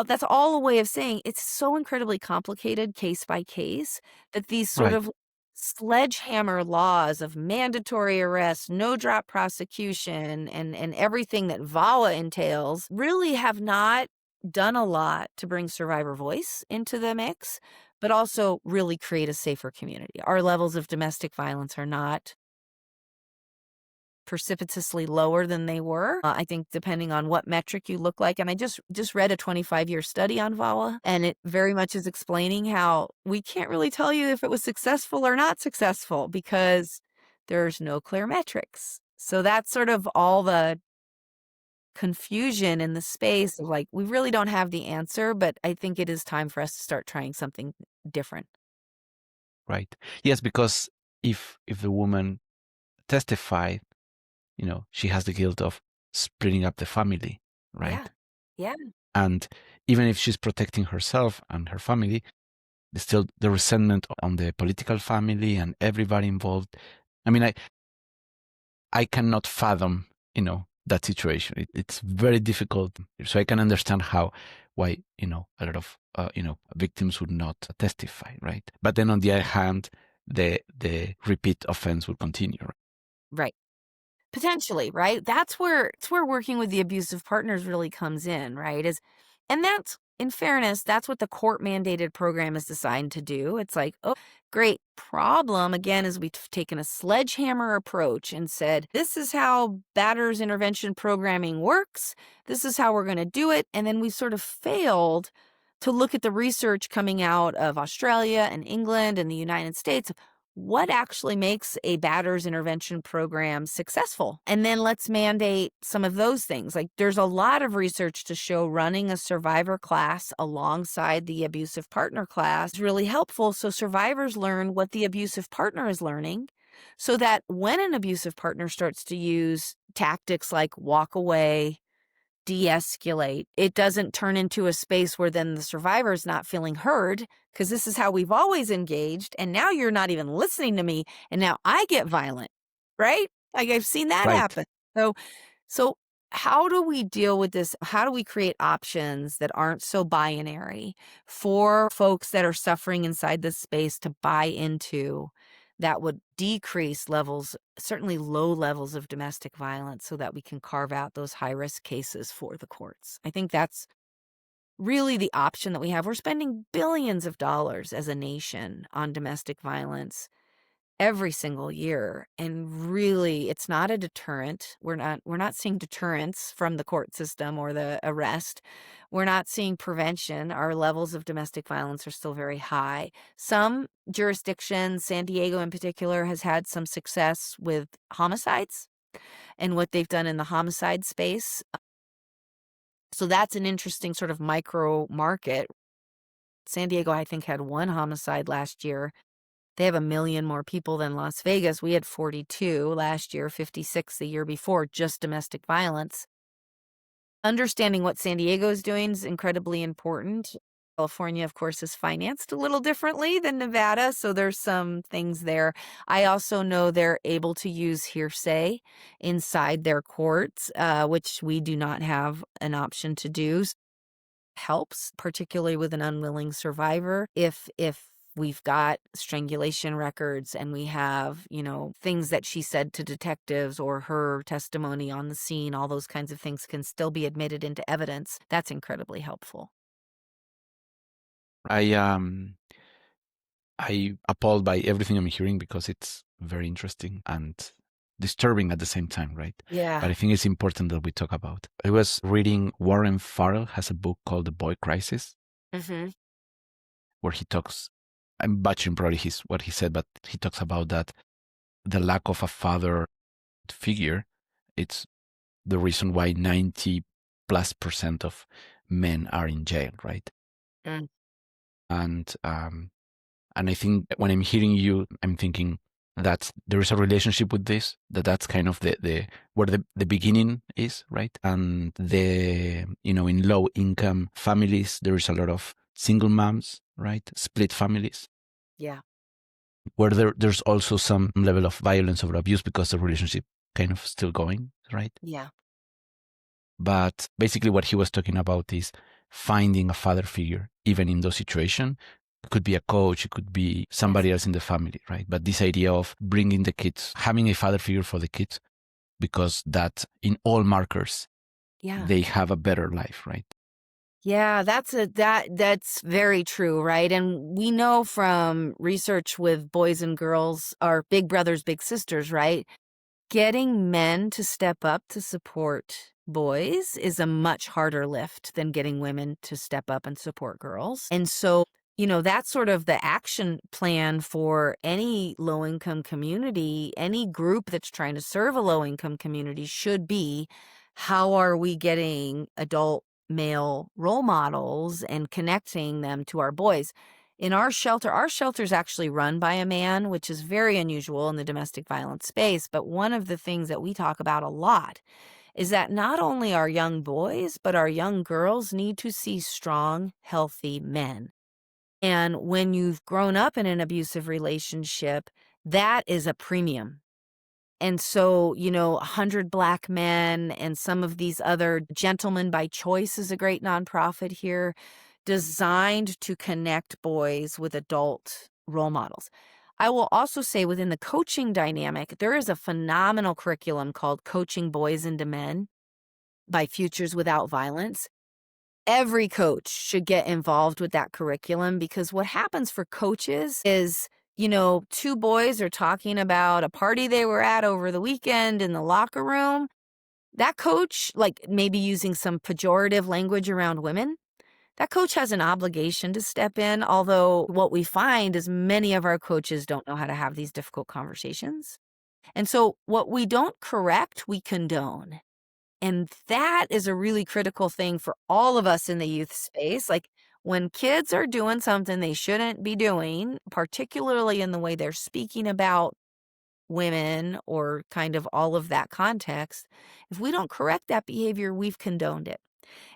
that's all a way of saying it's so incredibly complicated case by case that these sort Right. of sledgehammer laws of mandatory arrest, no drop prosecution, and everything that VAWA entails really have not done a lot to bring survivor voice into the mix. but also really create a safer community. Our levels of domestic violence are not precipitously lower than they were. I think depending on what metric you look like. And I just read a 25-year study on VAWA, and it very much is explaining how we can't really tell you if it was successful or not successful because there's no clear metrics. So that's sort of all the confusion in the space of like, we really don't have the answer, but I think it is time for us to start trying something different. Right. Yes, because if the woman testified, she has the guilt of splitting up the family, right? Yeah. And even if she's protecting herself and her family, there's still the resentment on the political family and everybody involved. I mean, I cannot fathom, that situation. It's very difficult. So I can understand why, a lot of, victims would not testify, right? But then on the other hand, the repeat offense will continue. Right. Potentially, right? That's where working with the abusive partners really comes in, right? And that's, in fairness, that's what the court mandated program is designed to do. It's like, oh, great. Problem again is we've taken a sledgehammer approach and said, this is how batters intervention programming works. This is how we're going to do it. And then we sort of failed to look at the research coming out of Australia and England and the United States of what actually makes a batters intervention program successful. And then let's mandate some of those things. Like there's a lot of research to show running a survivor class alongside the abusive partner class is really helpful. So survivors learn what the abusive partner is learning so that when an abusive partner starts to use tactics like walk away, de-escalate, it doesn't turn into a space where then the survivor is not feeling heard because this is how we've always engaged. And now you're not even listening to me. And now I get violent, right? Like I've seen that happen. So how do we deal with this? How do we create options that aren't so binary for folks that are suffering inside this space to buy into that would decrease levels, certainly low levels of domestic violence so that we can carve out those high-risk cases for the courts? I think that's really the option that we have. We're spending billions of dollars as a nation on domestic violence every single year. And really, it's not a deterrent. We're not seeing deterrence from the court system or the arrest. We're not seeing prevention. Our levels of domestic violence are still very high. Some jurisdictions, San Diego in particular, has had some success with homicides and what they've done in the homicide space. So that's an interesting sort of micro market. San Diego, I think, had one homicide last year. They have 1 million more people than Las Vegas. We had 42 last year, 56 the year before, just domestic violence. Understanding what San Diego is doing is incredibly important. California, of course, is financed a little differently than Nevada, so there's some things there. I also know they're able to use hearsay inside their courts, which we do not have an option to do. Helps, particularly with an unwilling survivor. If we've got strangulation records and we have, things that she said to detectives or her testimony on the scene, all those kinds of things can still be admitted into evidence. That's incredibly helpful. I appalled by everything I'm hearing because it's very interesting and disturbing at the same time, right? Yeah. But I think it's important that we talk about. I was reading Warren Farrell has a book called The Boy Crisis, where he talks, I'm butchering probably what he said, but he talks about that the lack of a father figure, it's the reason why 90+% of men are in jail, right? Mm. And I think when I'm hearing you, I'm thinking that there is a relationship with this, that's kind of the where the beginning is, right? And in low income families, there is a lot of single moms, right? Split families. Yeah. Where there's also some level of violence or abuse because the relationship kind of still going, right? Yeah. But basically what he was talking about is finding a father figure, even in those situations. It could be a coach, it could be somebody else in the family, right? But this idea of bringing the kids, having a father figure for the kids, because that in all markers, they have a better life, right? Yeah, that's very true, right? And we know from research with boys and girls are big brothers, big sisters, right? Getting men to step up to support boys is a much harder lift than getting women to step up and support girls. And so, that's sort of the action plan for any low-income community, any group that's trying to serve a low-income community should be, how are we getting adult male role models and connecting them to our boys? In our shelter's actually run by a man, which is very unusual in the domestic violence space. But one of the things that we talk about a lot is that not only our young boys, but our young girls need to see strong, healthy men. And when you've grown up in an abusive relationship, that is a premium. And so, 100 Black Men and some of these other Gentlemen by Choice is a great nonprofit here, designed to connect boys with adult role models. I will also say within the coaching dynamic, there is a phenomenal curriculum called Coaching Boys into Men by Futures Without Violence. Every coach should get involved with that curriculum, because what happens for coaches is, two boys are talking about a party they were at over the weekend in the locker room. That coach, like maybe using some pejorative language around women, that coach has an obligation to step in. Although what we find is many of our coaches don't know how to have these difficult conversations. And so what we don't correct, we condone. And that is a really critical thing for all of us in the youth space. Like, when kids are doing something they shouldn't be doing, particularly in the way they're speaking about women or kind of all of that context, if we don't correct that behavior, we've condoned it.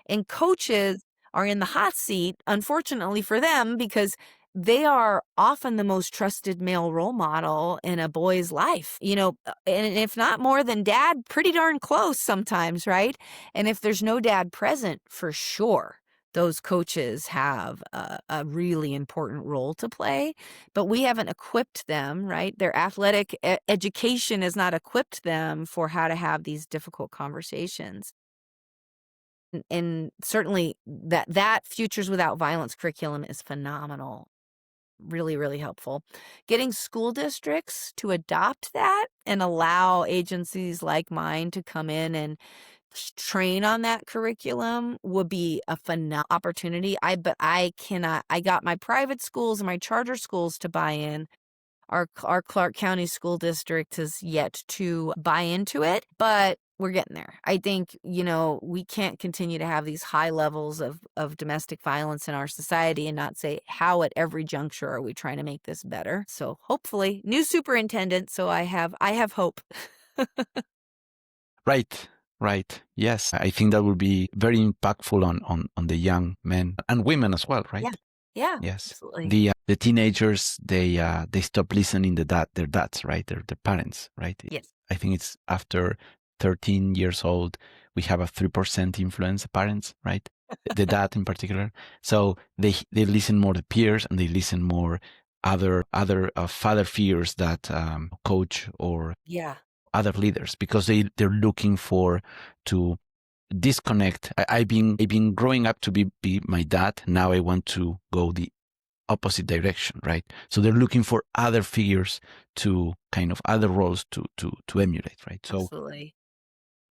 And coaches are in the hot seat, unfortunately for them, because they are often the most trusted male role model in a boy's life, and if not more than dad, pretty darn close sometimes, right? And if there's no dad present, for sure, those coaches have a really important role to play, but we haven't equipped them, right? Their athletic education has not equipped them for how to have these difficult conversations. And certainly that Futures Without Violence curriculum is phenomenal. Really, really helpful. Getting school districts to adopt that and allow agencies like mine to come in and train on that curriculum would be a phenomenal opportunity. But I cannot. I got my private schools and my charter schools to buy in. Our Clark County School District has yet to buy into it, but we're getting there. I think, we can't continue to have these high levels of domestic violence in our society and not say, how at every juncture are we trying to make this better? So hopefully, new superintendent, so I have hope. Right, right. Yes, I think that would be very impactful on the young men and women as well, Yeah. right? Yeah, Yes. absolutely. The teenagers, they stop listening to their dads, right? Their parents, right? Yes. I think it's after 13 years old, we have a 3% influence parents, right? The dad in particular. So they listen more to peers, and they listen more other father figures that coach or Yeah. other leaders, because they're looking for to disconnect. I've been growing up to be my dad. Now I want to go the opposite direction, right? So they're looking for other figures, to kind of other roles to emulate, right? Absolutely.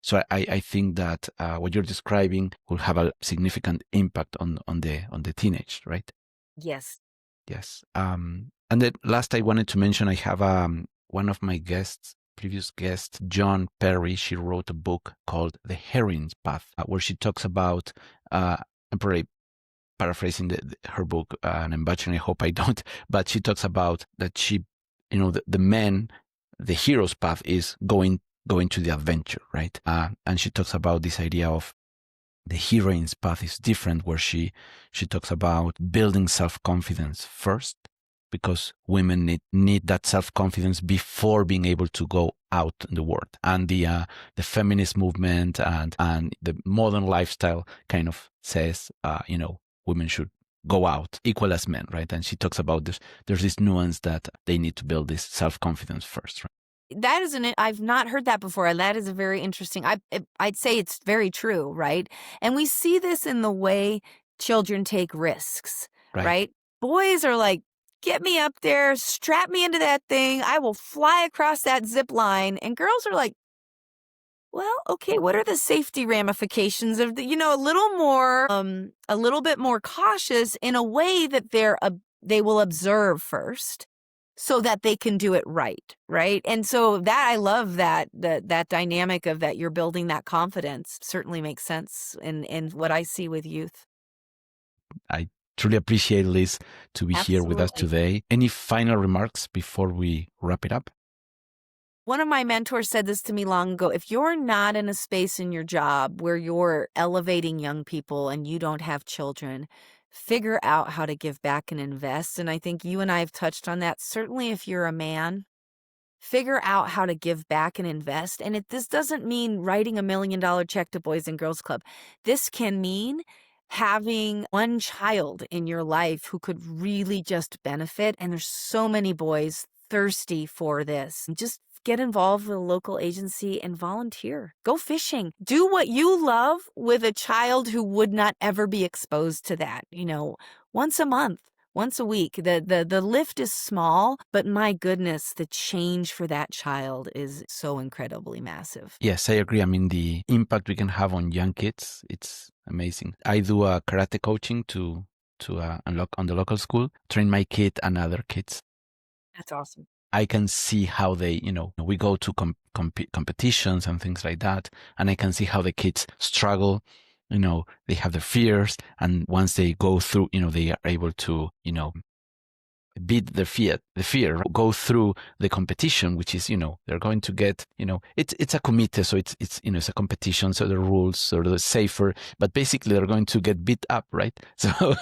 So I think that what you're describing will have a significant impact on the teenage, right? Yes. Yes. And then last, I wanted to mention, I have one of my previous guests, John Perry. She wrote a book called The Heroine's Path, where she talks about. I'm probably paraphrasing her book, and I'm butchering. I hope I don't. But she talks about that the man, the hero's path is going to the adventure, right? And she talks about this idea of the heroine's path is different, where she talks about building self-confidence first, because women need that self-confidence before being able to go out in the world. And the feminist movement and the modern lifestyle kind of says, women should go out equal as men, right? And she talks about this. There's this nuance that they need to build this self-confidence first, right? That is I've not heard that before. And that is a very interesting, I'd say it's very true, right? And we see this in the way children take risks, Right. right? Boys are like, get me up there, strap me into that thing. I will fly across that zip line. And girls are like, well, okay, what are the safety ramifications of a a little bit more cautious in a way that they will observe first so that they can do it right, right? And so that I love that dynamic of that you're building that confidence certainly makes sense in what I see with youth. I truly appreciate, Liz, to be here with us Absolutely. today. Any final remarks before we wrap it up? One of my mentors said this to me long ago. If you're not in a space in your job where you're elevating young people and you don't have children, figure out how to give back and invest. And I think you and I have touched on that. Certainly, if you're a man, figure out how to give back and invest. And this doesn't mean writing $1 million check to Boys and Girls Club. This can mean having one child in your life who could really just benefit. And there's so many boys thirsty for this. Just get involved with a local agency and volunteer. Go fishing. Do what you love with a child who would not ever be exposed to that, once a month. Once a week. The lift is small, but my goodness, the change for that child is so incredibly massive. Yes, I agree. I mean, the impact we can have on young kids, it's amazing. I do karate coaching to unlock on the local school, train my kid and other kids. That's awesome. I can see how they, we go to competitions and things like that, and I can see how the kids struggle. They have their fears, and once they go through, they are able to, beat the fear, go through the competition, which is, they're going to get, it's a committee, so it's it's a competition, so the rules are the safer, but basically they're going to get beat up, right? So,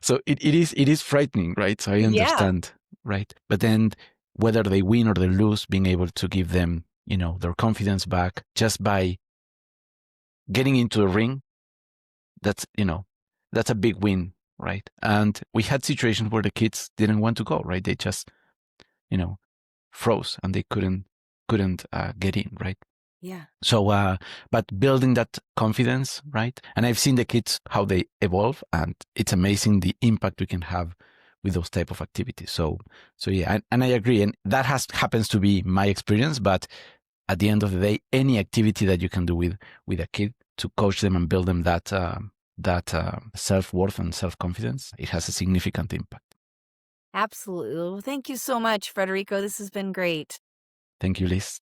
so it is frightening, right? So I understand, right? But then whether they win or they lose, being able to give them, their confidence back just by getting into the ring, that's a big win, right? And we had situations where the kids didn't want to go, right? They just froze and they couldn't get in, right? Yeah. So but building that confidence, right? And I've seen the kids how they evolve, and it's amazing the impact we can have with those type of activities. So yeah, and I agree, and that happens to be my experience. But at the end of the day, any activity that you can do with a kid to coach them and build them that self-worth and self-confidence, it has a significant impact. Absolutely. Well, thank you so much, Federico. This has been great. Thank you, Liz.